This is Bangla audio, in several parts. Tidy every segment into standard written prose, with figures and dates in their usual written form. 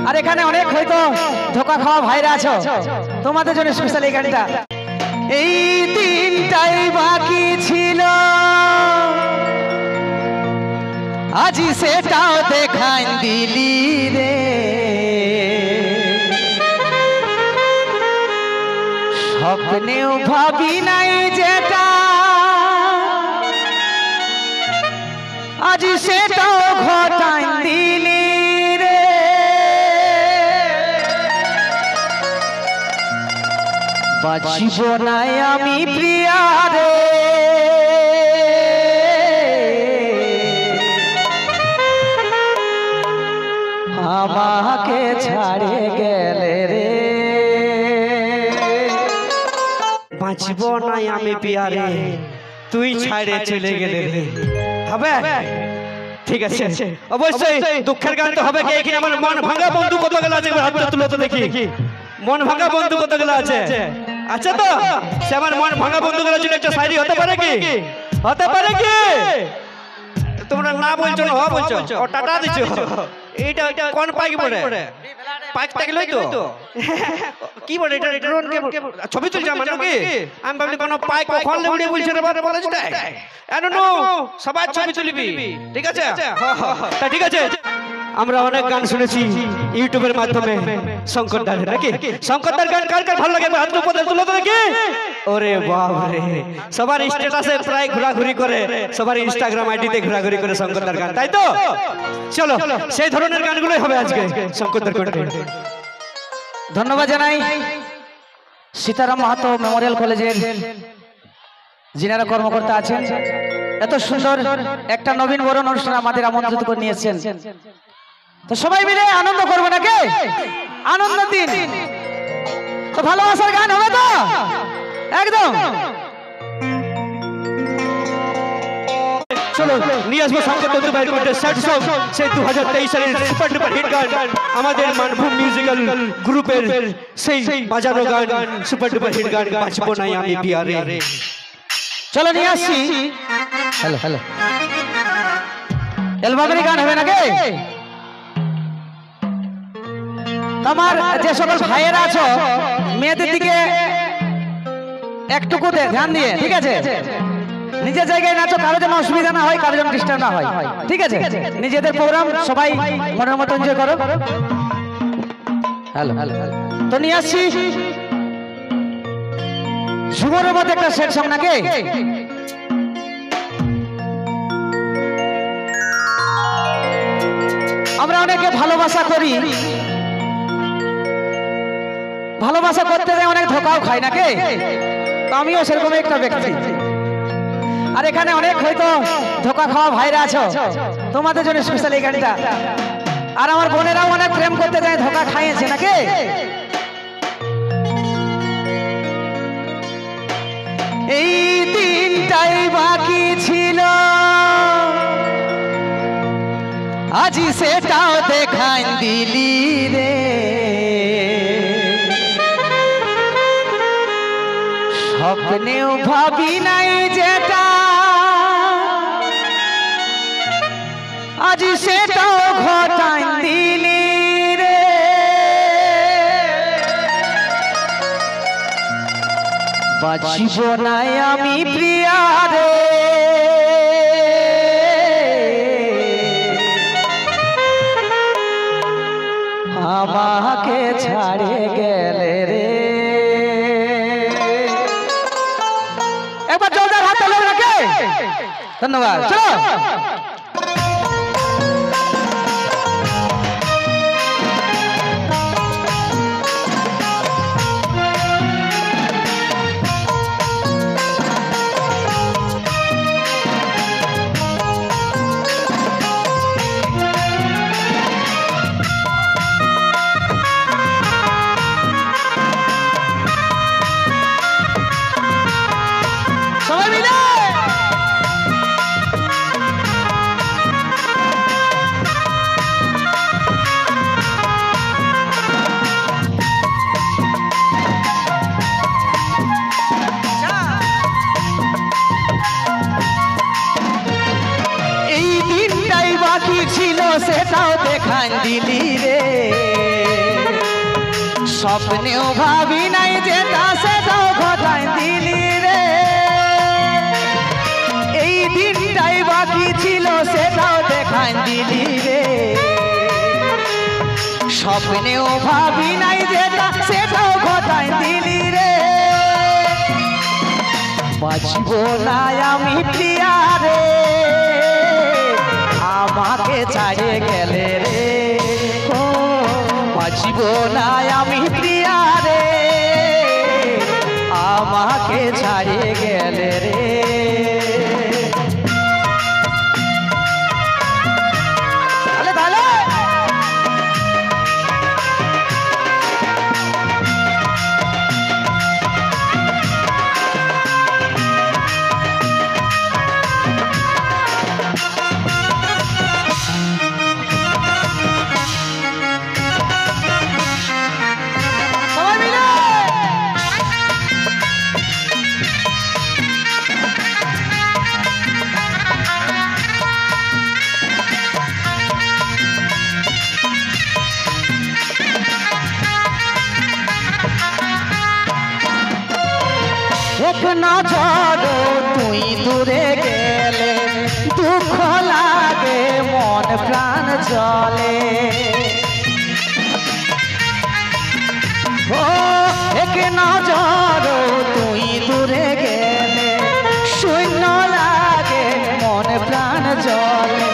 আর এখানে অনেক হয়তো ধোকা খাওয়া ভাইরা আছো, তোমাদের জন্য স্পেশাল এই গানটা। এই দিনটাই বাকি ছিল, আজি সেটাও দেখাই দিলি রে। স্বপ্নেও ভাবি নাই যেটা, আজি সেটাও ঘটাই দিলি রে। বাঁচিব নাই আমি প্রিয়া রে, আমাকে ছাড়ে গেলে রে। বাঁচব নাই আমি প্রিয়া রে, তুই ছাড়ে চলে গেলে রে। হবে ঠিক আছে, অবশ্যই দুঃখের গান তো হবে। কি এখানে আমার মন ভাঙা বন্ধু কতগুলো আছে, হাতটা তুলে তো দেখি। মন ভাঙা বন্ধু কতগুলো আছে? আচ্ছা তো সে আমার মন ভাঙা বন্ধুগুলোর জন্য একটা শায়রি হতে পারে কি? হতে পারে কি? তোমরা না বলছো না, বলছো ও টাটা দিছো। এইটা কোন পাইক পড়ে? পাইক টাকে লই তো কি বলে এটা? ড্রোন কে ছবি তুলছ মানে কি? আমি ভাবলি কোন পাইক কখন উড়ে বলছে রে বলে বলেছটা। এনো নো সবাই ছবি তুলবি, ঠিক আছে? তা ঠিক আছে, আমরা অনেক গান শুনেছি ইউটিউবের মাধ্যমে শঙ্কর দার, নাকি? শঙ্কর দার গান কার কার ভালো লাগে হাত উপরে তুলে তো দেখি। ওরে বাপ রে, সবার স্ট্যাটাসে প্রায় ঘোরাঘুরি করে, সবার ইনস্টাগ্রাম আইডিতে ঘোরাঘুরি করে শঙ্কর দার গান, তাই তো? চলো সেই ধরনের গানগুলোই হবে আজকে শঙ্কর দার কণ্ঠে। ধন্যবাদ জানাই সীতারাম মাহাতো মেমোরিয়াল কলেজের যিনারা কর্মকর্তা আছেন, এত সুন্দর একটা নবীন বরণ অনুষ্ঠান আমাদের আমন্ত্রিত করে নিয়েছেন। তো সবাই মিলে আনন্দ করবো নাকি? আনন্দ দিন তো ভালোবাসার গান হবে তো একদম। চলো নিয়ে আসবো শঙ্কর দত্ত ভাইয়ের কণ্ঠে স্যাড সং, সেই 2023 সালের সুপার ডুপার হিট গান, আমাদের মানভূম মিউজিক্যাল গ্রুপের সেই বাজানো গান, সুপার ডুপার হিট গান বাঁচব নাই আমি প্রিয়া রে। চলো নিয়ে আসছি। হ্যালো হ্যালো, এলবামের গান হবে নাকি? তোমার যে সকল ভাইয়েরা আছো মেয়েদের দিকে একটুকু ধ্যান দিয়ে, ঠিক আছে? নিজের জায়গায় নাচো, কারো যেন অসুবিধা না হয়, কারো যেন ডিস্টার্ব না হয়, ঠিক আছে? নিজেদের প্রোগ্রাম সবাই মনের মতো এনজয় করো। হ্যালো হ্যালো, তো নিয়ে আসছি ঝুমুরের মধ্যে একটা সেট সং নাকি? আমরা অনেকে ভালোবাসা করি, ভালোবাসা করতে যায় অনেক ধোকাও খাই নাকি? তো আমিও সেরকম একটা ব্যক্তি। আর এখানে অনেক হয়তো ধোকা খাওয়া ভাইরা আছো, তোমাদের জন্য স্পেশাল এই গানটা। আর আমার বোনেরাও অনেক প্রেম করতে যায়, ধোকা খাইয়েছে নাকি? এই দিনটাই বাকি ছিল, আজি সেটাও দেখাই দিলি রে। স্বপ্নেও ভাবি নাই যেটা, আজি সেটাও ঘটাই দিলি রে। বাঁচিব নাই আমি প্রিয়া রে, আমাকে ছাড়ে গেলে রে। একবার জোরদার হাত তালি নাকি? ধন্যবাদ। চলো সবাই মিলে এই দিনটাই বাকি ছিল, সেটাও দেখান দিলি রে। স্বপ্নেও ভাবি নাই যেটা সেটাও ঘটাই দিলি রে এই দিনটাই বাকি ছিল সেটাও দেখাই দিলি রে স্বপ্নেও ভাবি নাই যেটা সেটাও ঘটাই দিলি রে বাঁচব না আমি প্রিয়া রে আমাকে ছাড়িয়ে গেলে রে ও বাঁচব না আমি প্রিয়া রে আমাকে ছাড়িয়ে গেলে রে এক নজর তুই দূরে গেলে দুঃখ লাগে মন প্রাণ জলে ও এক নজর তুই দূরে গেলে শূন্য লাগে মন প্রাণ জলে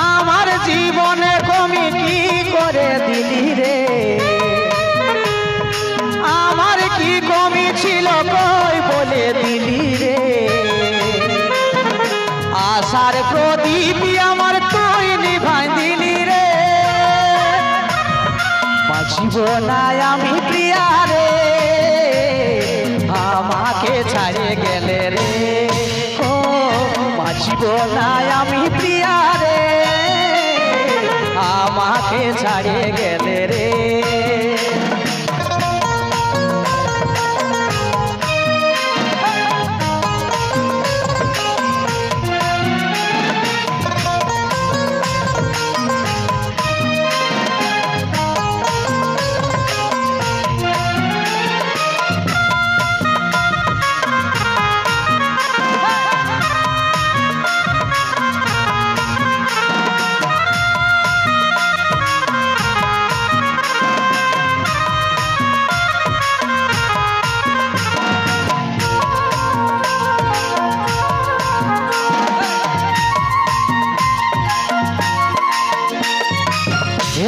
আমার জীবনে কমি কি করে দিলি রে আমার কি কমি ছিল কই বলে দিলি রে আশার প্রদীপ আমার তুই নিভাই দিলি রে বাঁচিব না আমি প্রিয়া রে আমাকে ছাড়িয়ে গেলে রে ও বাঁচিব না আমি প্রিয়া রে আমাকে ছাড়িয়ে গেলে রে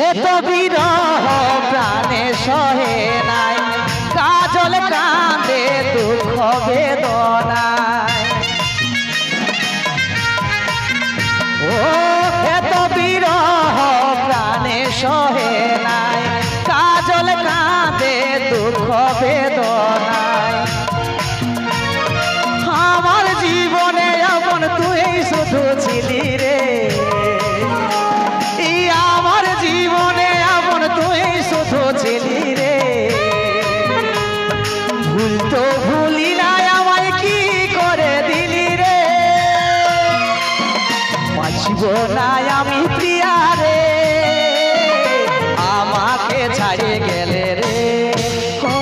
এত বিরহ প্রাণে সহে নাই কাজল কাঁদে দুঃখ বেদনায় ও এত বিরহ প্রাণে সহে নাই কাজল কাঁদে দুঃখ বেদনায় আমার জীবনে আপন তুই শুধু ছিলি রে আমার জীবনে আপন তুই শুধু ছিলি রে ভুল তো ভুলি না আমায় কি করে দিলি রে বাঁচব না আমি প্রিয়া রে আমাকে ছাড়িয়ে গেলে রে ও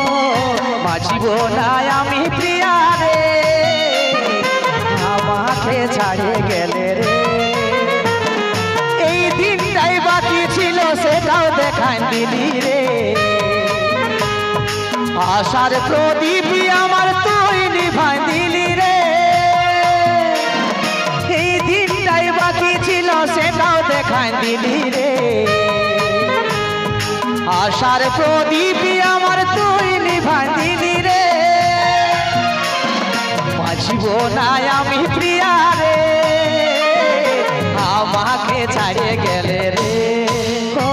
বাঁচব না আমি প্রিয়া রে আমাকে ছাড়িয়ে গেলে রে এই দিনটাই বাকি ছিল সেটাও দেখাই দিলি রে আশার প্রদীপ আমার তুই নিভাই দিলি রে এই দিনটাই বাকি ছিল সেটাও দেখাই দিলি রে আশার প্রদীপ আমার তুই নিভাই দিলি রে বাঁচব না আমি প্রিয়া রে আমাকে ছাড়িয়ে গেলে রে ও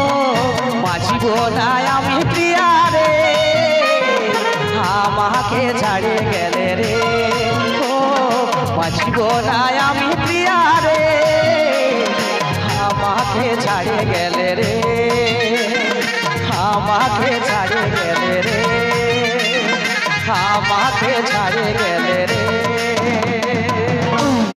বাঁচব না আমি প্রিয়া রে আমাকে ছাড়িয়ে গেলে রে ও বাঁচব না আমি প্রিয়া রে আমাকে ছাড়িয়ে গেলে রে আমাকে ছাড়িয়ে গেলে রে আমাকে ছাড়িয়ে গেলে রে